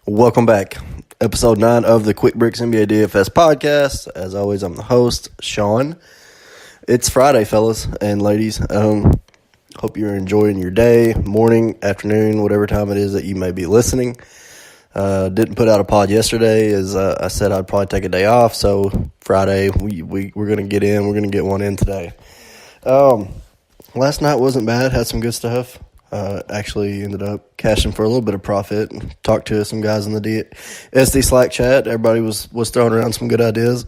Welcome back. Episode 9 of the Quick Bricks NBA DFS podcast. As always, I'm the host, Sean. It's Friday, fellas and ladies. Hope you're enjoying your day, morning, afternoon, whatever time it is that you may be listening. Didn't put out a pod yesterday as I said I'd probably take a day off. So Friday, we're going to get in. We're going to get one in today. Last night wasn't bad. Had some good stuff. Actually ended up cashing for a little bit of profit. Talked to some guys in the SD Slack chat. Everybody was throwing around some good ideas.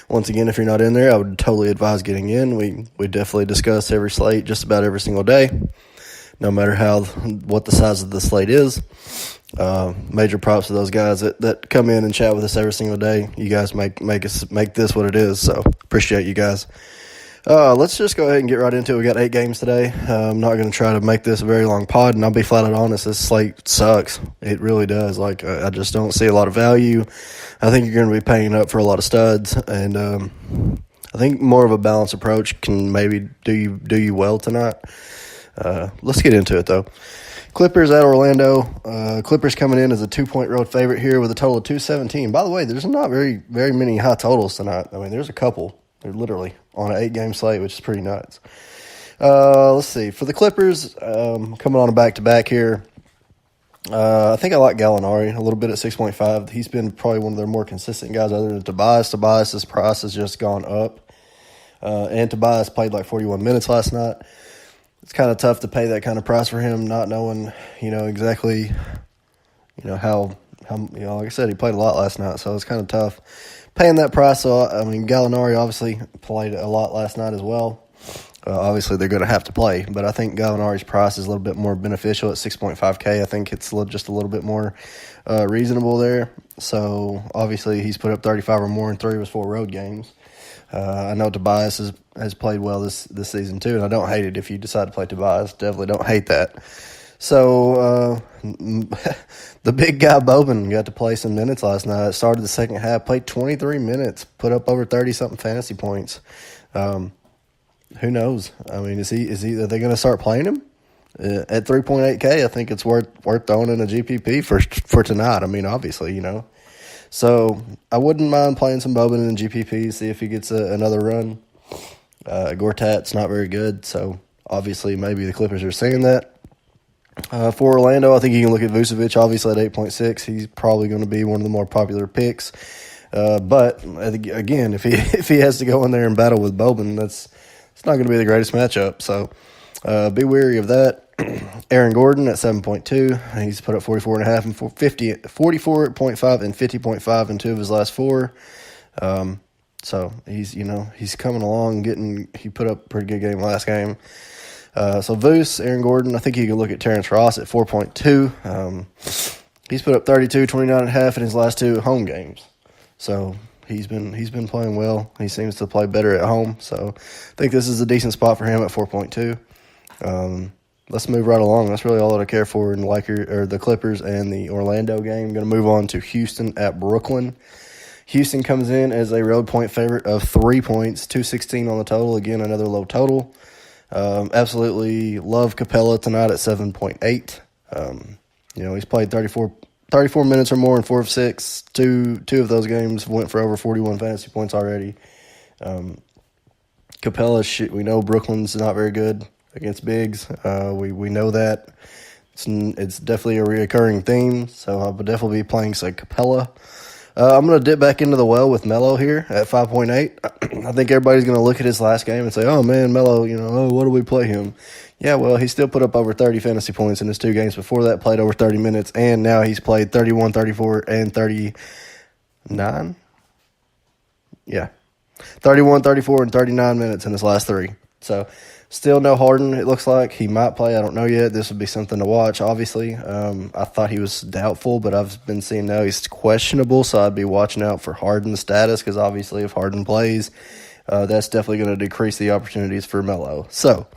Once again, if you're not in there, I would totally advise getting in. We definitely discuss every slate just about every single day, no matter what the size of the slate is. Major props to those guys that come in and chat with us every single day. You guys make this what it is. So appreciate you guys. Let's just go ahead and get right into it. We got 8 games today. I'm not going to try to make this a very long pod, and I'll be flat out honest, this slate sucks. It really does. I just don't see a lot of value. I think you're going to be paying up for a lot of studs, and I think more of a balanced approach can maybe do you well tonight. Let's get into it, though. Clippers at Orlando. Clippers coming in as a 2-point road favorite here with a total of 217. By the way, there's not very many high totals tonight. I mean, there's a couple. They're literally on an 8-game slate, which is pretty nuts. Let's see. For the Clippers, coming on a back-to-back here, I think I like Gallinari a little bit at 6.5. He's been probably one of their more consistent guys other than Tobias. Tobias's price has just gone up. And Tobias played like 41 minutes last night. It's kind of tough to pay that kind of price for him, not knowing, exactly, how like I said, he played a lot last night, so it's kind of tough paying that price. So, I mean, Gallinari obviously played a lot last night as well. Obviously, they're going to have to play, but I think Gallinari's price is a little bit more beneficial at 6.5K. I think it's just a little bit more reasonable there. So, obviously, he's put up 35 or more in 3 of his 4 road games. I know Tobias has played well this season too, and I don't hate it if you decide to play Tobias. Definitely don't hate that. So, the big guy Boban got to play some minutes last night. Started the second half, played 23 minutes, put up over 30-something fantasy points. Who knows? I mean, are they going to start playing him? At 3.8K, I think it's worth throwing in a GPP for tonight. I mean, obviously, So, I wouldn't mind playing some Boban in GPP, see if he gets another run. Gortat's not very good, so obviously maybe the Clippers are saying that. For Orlando, I think you can look at Vucevic, obviously at 8.6. He's probably going to be one of the more popular picks. But, again, if he has to go in there and battle with Boban, it's not going to be the greatest matchup. So, be wary of that. Aaron Gordon at 7.2. He's put up 44.5 and 44.5 and 50.5 in 2 of his last 4. So, he's coming along, he put up a pretty good game last game. So Vooch, Aaron Gordon, I think you can look at Terrence Ross at 4.2. He's put up 32, 29.5 in his last 2 home games. So he's been playing well. He seems to play better at home. So I think this is a decent spot for him at 4.2. Let's move right along. That's really all that I care for in the Clippers and the Orlando game. I'm going to move on to Houston at Brooklyn. Houston comes in as a road point favorite of 3 points, 216 on the total. Again, another low total. Absolutely love Capella tonight at 7.8. He's played 34 minutes or more in 4 of 6. Two of those games went for over 41 fantasy points already. Capella, we know Brooklyn's not very good against bigs. We know that. It's definitely a reoccurring theme, so I'll definitely be playing some Capella. I'm going to dip back into the well with Melo here at 5.8. I think everybody's going to look at his last game and say, oh, man, Melo, what do we play him? Yeah, well, he still put up over 30 fantasy points in his 2 games before that, played over 30 minutes, and now he's played 31, 34, and 39? Yeah. 31, 34, and 39 minutes in his last 3. So, still no Harden, it looks like. He might play, I don't know yet. This would be something to watch, obviously. I thought he was doubtful, but I've been seeing now he's questionable, so I'd be watching out for Harden's status, because obviously if Harden plays, that's definitely going to decrease the opportunities for Melo. So,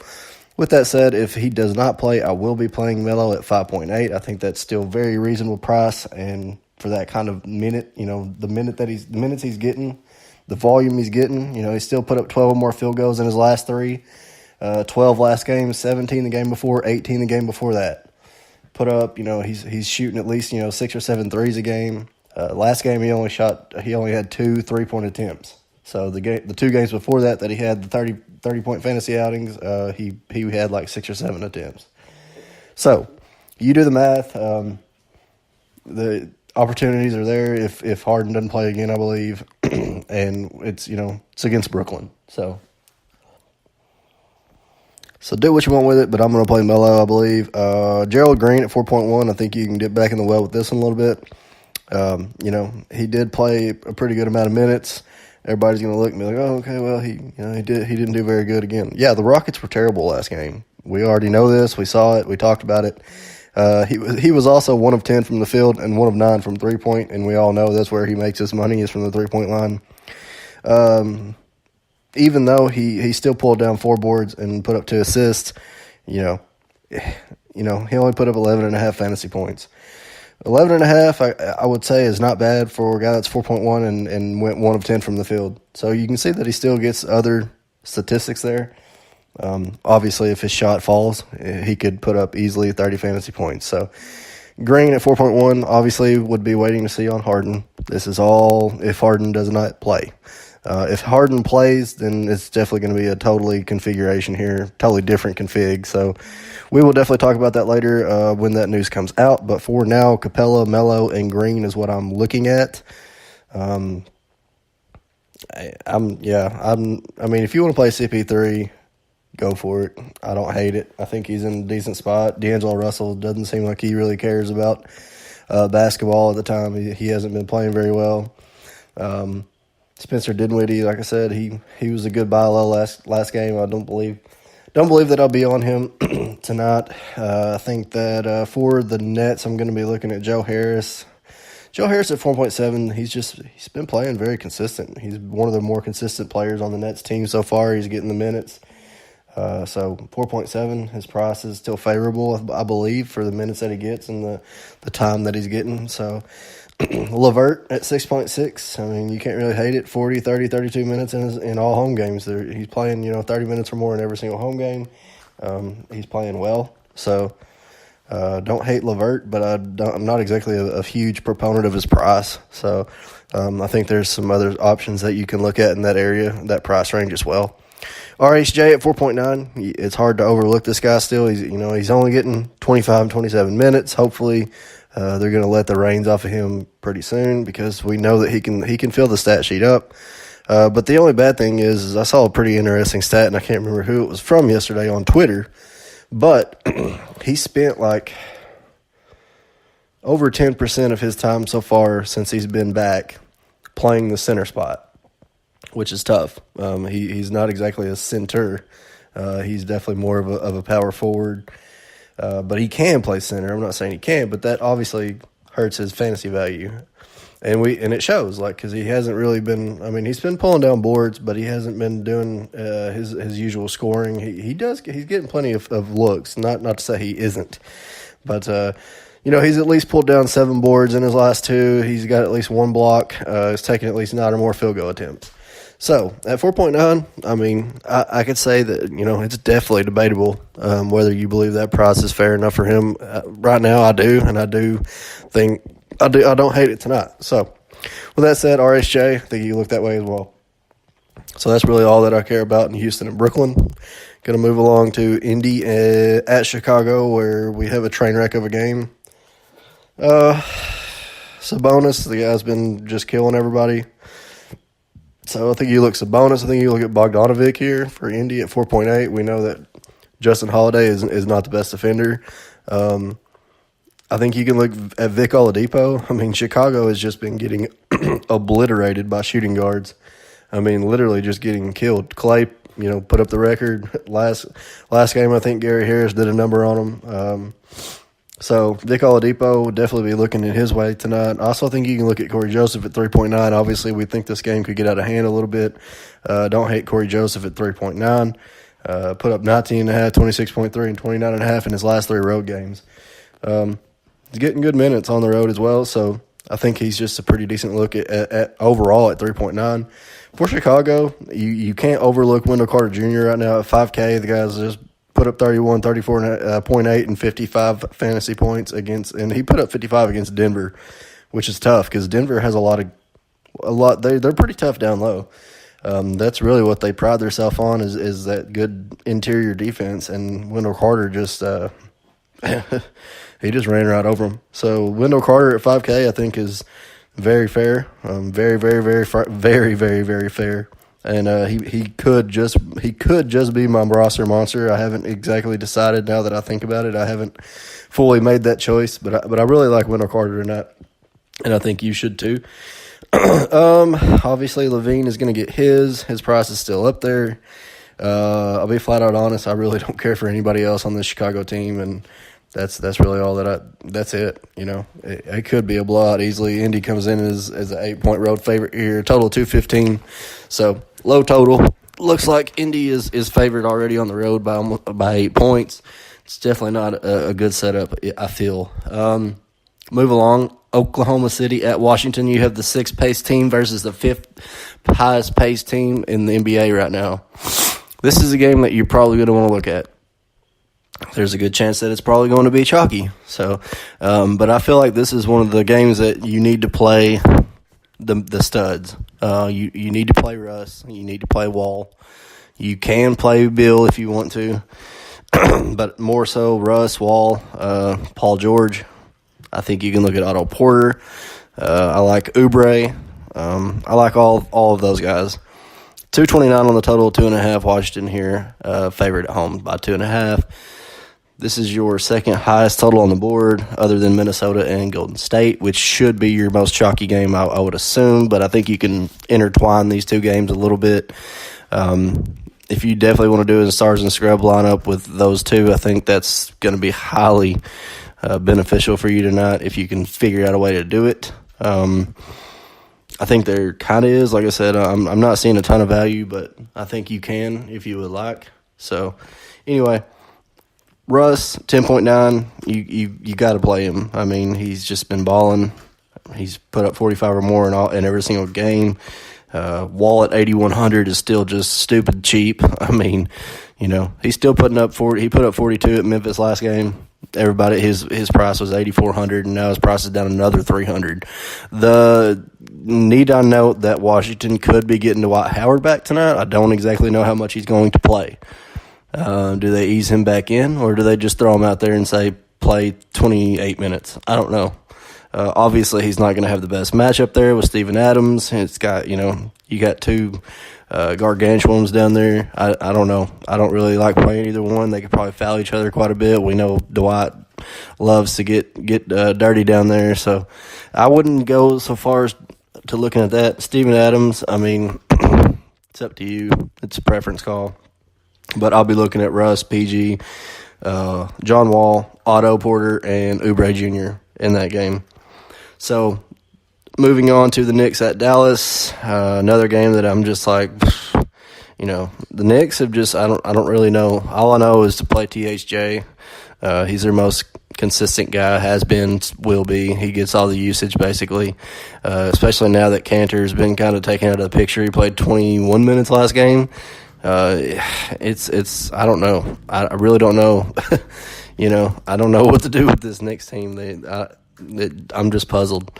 with that said, if he does not play, I will be playing Melo at 5.8. I think that's still very reasonable price, and for that kind of minute, the minutes he's getting, the volume he's getting, he still put up 12 more field goals in his last 3. 12 last game, 17 the game before, 18 the game before that. put up, he's shooting at least, 6 or 7 threes a game. Last game he only had 2 3-point attempts. So the 2 games before that he had the 30-point fantasy outings, he had like 6 or 7 attempts. So you do the math. The opportunities are there if Harden doesn't play again, I believe, and it's against Brooklyn. So do what you want with it, but I'm going to play Melo, I believe. Gerald Green at 4.1. I think you can get back in the well with this one a little bit. He did play a pretty good amount of minutes. Everybody's going to look and be like, "Oh, okay, well, he didn't do very good again." Yeah, the Rockets were terrible last game. We already know this. We saw it. We talked about it. He was also 1 of 10 from the field and 1 of 9 from 3-point, and we all know that's where he makes his money is from the 3-point line. Even though he still pulled down 4 boards and put up 2 assists, he only put up 11.5 fantasy points. 11.5, I would say, is not bad for a guy that's 4.1 and went 1 of 10 from the field. So you can see that he still gets other statistics there. Obviously, if his shot falls, he could put up easily 30 fantasy points. So Green at 4.1 obviously would be waiting to see on Harden. This is all if Harden does not play. If Harden plays, then it's definitely going to be a totally configuration here, totally different config. So we will definitely talk about that later when that news comes out. But for now, Capella, Melo, and Green is what I'm looking at. I mean, if you want to play CP3, go for it. I don't hate it. I think he's in a decent spot. D'Angelo Russell doesn't seem like he really cares about basketball at the time. He hasn't been playing very well. Spencer Dinwiddie, like I said, he was a good buy low last game. I don't believe that I'll be on him tonight. I think that for the Nets, I'm going to be looking at Joe Harris. Joe Harris at 4.7, he's been playing very consistent. He's one of the more consistent players on the Nets team so far. He's getting the minutes. So 4.7, his price is still favorable, I believe, for the minutes that he gets and the time that he's getting. So LeVert at 6.6. I mean, you can't really hate it. 40, 30, 32 minutes in all home games. He's playing, 30 minutes or more in every single home game. He's playing well. So don't hate LeVert, but I'm not exactly a huge proponent of his price. So I think there's some other options that you can look at in that area, that price range as well. RHJ at 4.9. It's hard to overlook this guy still. He's only getting 25, 27 minutes. Hopefully, they're going to let the reins off of him pretty soon because we know that he can fill the stat sheet up. But the only bad thing is I saw a pretty interesting stat, and I can't remember who it was from yesterday on Twitter, but he spent like over 10% of his time so far since he's been back playing the center spot, which is tough. He's not exactly a center. He's definitely more of a power forward. But he can play center. I'm not saying he can't, but that obviously hurts his fantasy value. And it shows, because he hasn't really been. I mean, he's been pulling down boards, but he hasn't been doing his usual scoring. He's getting plenty of looks. Not to say he isn't, but he's at least pulled down 7 boards in his last 2. He's got at least 1 block. He's taken at least 9 or more field goal attempts. So at 4.9, I mean, I could say that, it's definitely debatable whether you believe that price is fair enough for him. Right now, I do, and I do think I don't hate it tonight. So with that said, RSJ, I think you look that way as well. So that's really all that I care about in Houston and Brooklyn. Going to move along to Indy at Chicago, where we have a train wreck of a game. Sabonis, the guy's been just killing everybody. So I think you look Sabonis. I think you look at Bogdanovic here for Indy at 4.8. We know that Justin Holiday is not the best defender. I think you can look at Vic Oladipo. I mean, Chicago has just been getting obliterated by shooting guards. I mean, literally just getting killed. Clay, put up the record. Last game, I think Gary Harris did a number on him. So Vic Oladipo would definitely be looking in his way tonight. I also think you can look at Corey Joseph at 3.9. Obviously, we think this game could get out of hand a little bit. Don't hate Corey Joseph at 3.9. Put up 19.5, 26.3, and 29.5 in his last 3 road games. He's getting good minutes on the road as well, so I think he's just a pretty decent look at overall at 3.9. For Chicago, you can't overlook Wendell Carter Jr. right now at 5K. The guy's just put up 31, 34.8, and 55 fantasy points and he put up 55 against Denver, which is tough because Denver has a lot. They're pretty tough down low. That's really what they pride themselves on is that good interior defense, and Wendell Carter just he just ran right over him. So Wendell Carter at 5K I think is very fair, very, very, very, very, very, very fair. And he could just be my roster monster. I haven't exactly decided now that I think about it. I haven't fully made that choice, but I really like Wendell Carter tonight, and I think you should too. Obviously Levine is going to get his price is still up there. I'll be flat out honest. I really don't care for anybody else on this Chicago team, and that's really all that's it. It could be a blowout easily. Indy comes in as an 8-point road favorite here, total 215. So low total. Looks like Indy is favored already on the road by 8 points. It's definitely not a good setup, I feel. Move along. Oklahoma City at Washington. You have the 6th pace team versus the 5th highest pace team in the NBA right now. This is a game that you're probably going to want to look at. There's a good chance that it's probably going to be chalky. So, but I feel like this is one of the games that you need to play the studs. You need to play Russ. You need to play Wall. You can play Bill if you want to, but more so Russ, Wall, Paul George. I think you can look at Otto Porter. I like Oubre. I like all of those guys. 229 on the total, 2.5. Washington here, favored at home by 2.5. This is your second highest total on the board, other than Minnesota and Golden State, which should be your most chalky game, I would assume. But I think you can intertwine these two games a little bit. If you definitely want to do a stars and scrub lineup with those two, I think that's going to be highly beneficial for you tonight if you can figure out a way to do it. I think there kind of is. Like I said, I'm not seeing a ton of value, but I think you can if you would like. So, anyway, Russ, 10.9, you got to play him. I mean, he's just been balling. He's put up 45 or more in every single game. Wall at 8,100 is still just stupid cheap. I mean, he's still putting up 40. He put up 42 at Memphis last game. Everybody, his price was 8,400, and now his price is down another 300. Need I note that Washington could be getting Dwight Howard back tonight? I don't exactly know how much he's going to play. Do they ease him back in, or do they just throw him out there and say play 28 minutes? I don't know. Obviously, he's not going to have the best matchup there with Steven Adams. It's got you got two gargantuans down there. I don't know. I don't really like playing either one. They could probably foul each other quite a bit. We know Dwight loves to get dirty down there, so I wouldn't go so far as to looking at that. Steven Adams, I mean, it's up to you. It's a preference call. But I'll be looking at Russ, PG, John Wall, Otto Porter, and Oubre Jr. in that game. So moving on to the Knicks at Dallas, another game that I'm just like, the Knicks have just I don't really know. All I know is to play THJ. He's their most consistent guy, has been, will be. He gets all the usage basically, especially now that Cantor's been kind of taken out of the picture. He played 21 minutes last game. It's I don't know. I really don't know. I don't know what to do with this Knicks team. I'm just puzzled.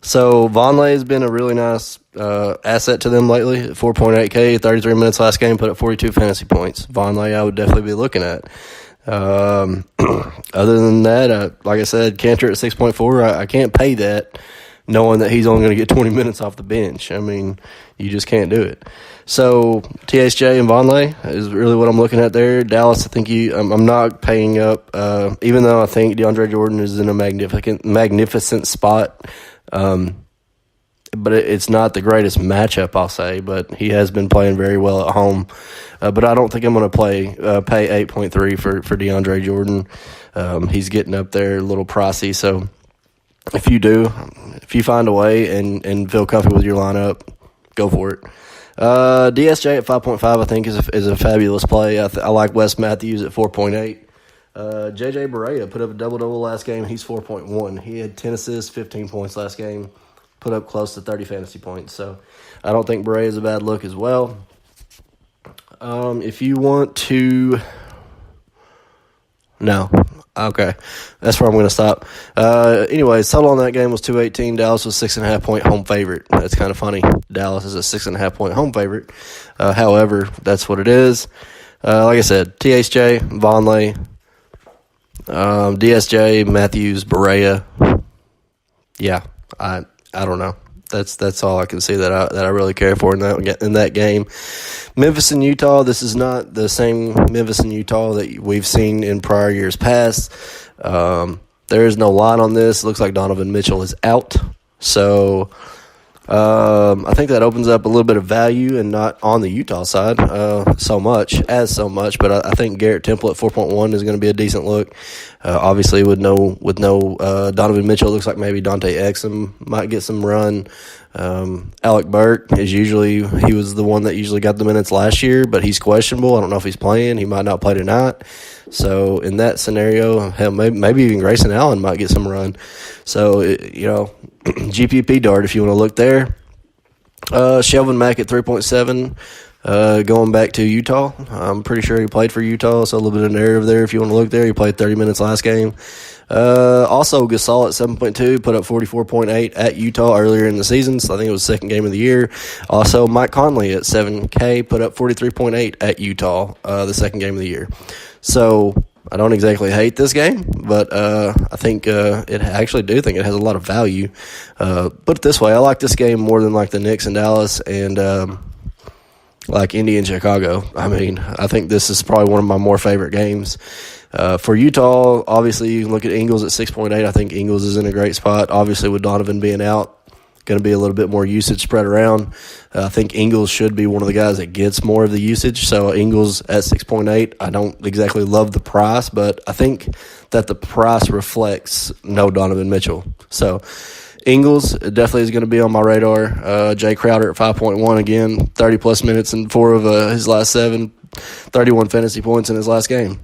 So Vonleh has been a really nice asset to them lately. 4.8K, 33 minutes last game, put up 42 fantasy points. Vonleh, I would definitely be looking at. Other than that, like I said, Cantor at 6.4. I can't pay that, knowing that he's only going to get 20 minutes off the bench. I mean, you just can't do it. So THJ and Vonleh is really what I'm looking at there. Dallas, I think I'm not paying up, even though I think DeAndre Jordan is in a magnificent spot. But it's not the greatest matchup, I'll say. But he has been playing very well at home. But I don't think I'm going to pay 8.3 for DeAndre Jordan. He's getting up there a little pricey. So if you find a way and feel comfortable with your lineup, go for it. DSJ at 5.5, I think, is a fabulous play. I like Wes Matthews at 4.8. JJ Barea put up a double-double last game. He's 4.1. He had 10 assists, 15 points last game, put up close to 30 fantasy points. So I don't think Barea is a bad look as well. If you want to No. Okay. That's where I'm going to stop. Anyways, total on that game was 218. Dallas was 6.5-point home favorite. That's kind of funny. Dallas is a 6.5-point home favorite. However, that's what it is. Like I said, THJ, Vonleh, DSJ, Matthews, Berea. Yeah, I don't know. That's all I can see that I really care for in that game. Memphis and Utah. This is not the same Memphis and Utah that we've seen in prior years past. There is no line on this. It looks like Donovan Mitchell is out. So I think that opens up a little bit of value, and not on the Utah side so much. But I think Garrett Temple at 4.1 is going to be a decent look. Obviously, with no Donovan Mitchell, it looks like maybe Dante Exum might get some run. Alec Burke he was the one that usually got the minutes last year, but he's questionable. I don't know if he's playing. He might not play tonight. So in that scenario, hell, maybe even Grayson Allen might get some run. So GPP dart if you want to look there. Shelvin Mack at 3.7. Going back to Utah, I'm pretty sure he played for Utah, so a little bit of narrative there if you want to look there. He played 30 minutes last game. Also, Gasol at 7.2, put up 44.8 at Utah earlier in the season, so I think it was the second game of the year. Also, Mike Conley at 7K, put up 43.8 at Utah, the second game of the year. So I don't exactly hate this game, but I think I actually do think it has a lot of value. Put it this way, I like this game more than like the Knicks and Dallas and like Indy and Chicago. I mean, I think this is probably one of my more favorite games. For Utah, obviously, you can look at Ingles at 6.8. I think Ingles is in a great spot. Obviously, with Donovan being out, going to be a little bit more usage spread around. I think Ingles should be one of the guys that gets more of the usage. So Ingles at 6.8, I don't exactly love the price, but I think that the price reflects no Donovan Mitchell. So Ingles definitely is going to be on my radar. Jay Crowder at 5.1 again, 30-plus minutes in 4 of his last 7, 31 fantasy points in his last game.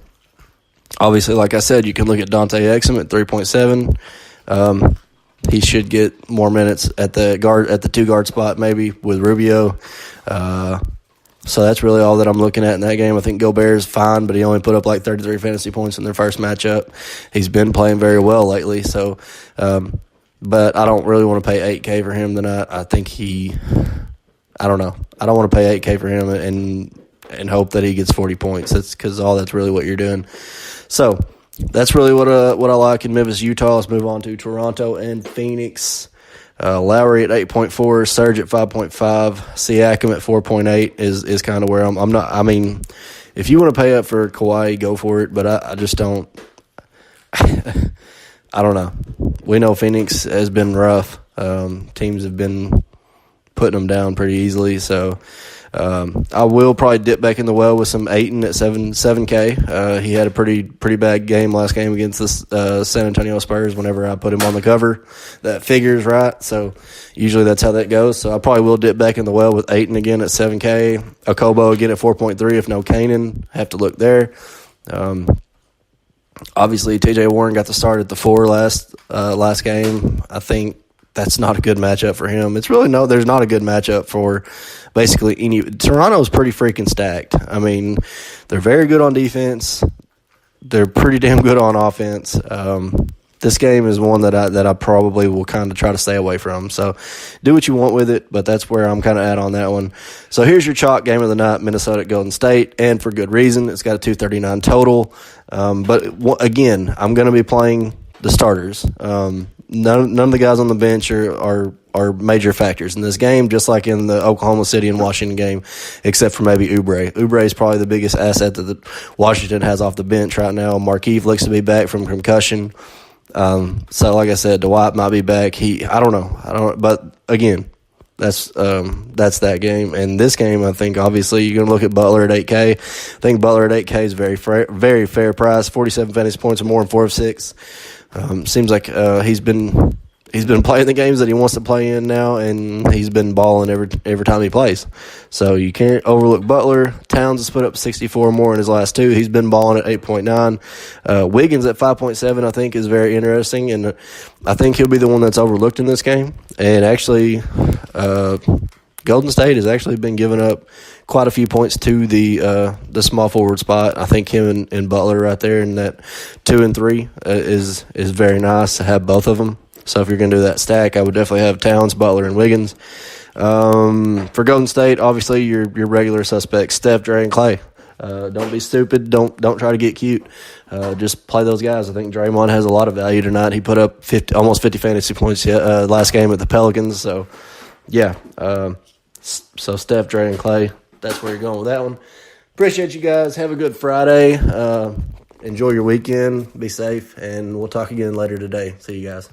Obviously, like I said, you can look at Dante Exum at 3.7. He should get more minutes at the 2-guard spot, maybe with Rubio. So that's really all that I'm looking at in that game. I think Gobert is fine, but he only put up like 33 fantasy points in their first matchup. He's been playing very well lately. So, but I don't really want to pay $8K for him tonight. I think I don't know. I don't want to pay $8K for him and hope that he gets 40 points. That's because that's really what you're doing. So that's really what I like in Memphis, Utah. Let's move on to Toronto and Phoenix. Lowry at 8.4, Serge at 5.5, Siakam at 4.8 is kind of where I'm not. I mean, if you want to pay up for Kawhi, go for it. But I just don't. I don't know. We know Phoenix has been rough. Teams have been putting them down pretty easily. So I will probably dip back in the well with some Ayton at 7K. He had a pretty bad game last game against the San Antonio Spurs whenever I put him on the cover. That figures, right? So usually that's how that goes. So I probably will dip back in the well with Ayton again at 7K. Okobo again at 4.3 if no Kanan. Have to look there. Obviously, TJ Warren got the start at the 4 last game. I think that's not a good matchup for him. There's not a good matchup for basically any. Toronto's pretty freaking stacked. I mean, they're very good on defense. They're pretty damn good on offense. This game is one that I probably will kind of try to stay away from. So do what you want with it, but that's where I'm kind of at on that one. So here's your chalk game of the night, Minnesota at Golden State, and for good reason. It's got a 239 total. But again, I'm going to be playing the starters. None of the guys on the bench are major factors in this game, just like in the Oklahoma City and Washington game, except for maybe Oubre. Oubre is probably the biggest asset that Washington has off the bench right now. Markieff looks to be back from concussion. So like I said, Dwight might be back. I don't know. But again, that's that game. And this game, I think obviously you're going to look at Butler at 8K. I think Butler at 8K is very fair price. 47 fantasy points or more in 4 of 6. Seems like he's been playing the games that he wants to play in now, and he's been balling every time he plays. So you can't overlook Butler. Towns has put up 64 more in his last 2. He's been balling at 8.9. Wiggins at 5.7 I think is very interesting, and I think he'll be the one that's overlooked in this game. And actually, Golden State has actually been giving up quite a few points to the small forward spot. I think him and Butler right there in that 2 and 3 is very nice to have both of them. So if you're going to do that stack, I would definitely have Towns, Butler, and Wiggins. For Golden State, obviously your regular suspects, Steph, Dre, and Clay. Don't be stupid. Don't try to get cute. Just play those guys. I think Draymond has a lot of value tonight. He put up almost 50 fantasy points last game at the Pelicans. So, yeah. So Steph, Dre, and Clay, that's where you're going with that one. Appreciate you guys. Have a good Friday. Enjoy your weekend. Be safe, and we'll talk again later today. See you guys.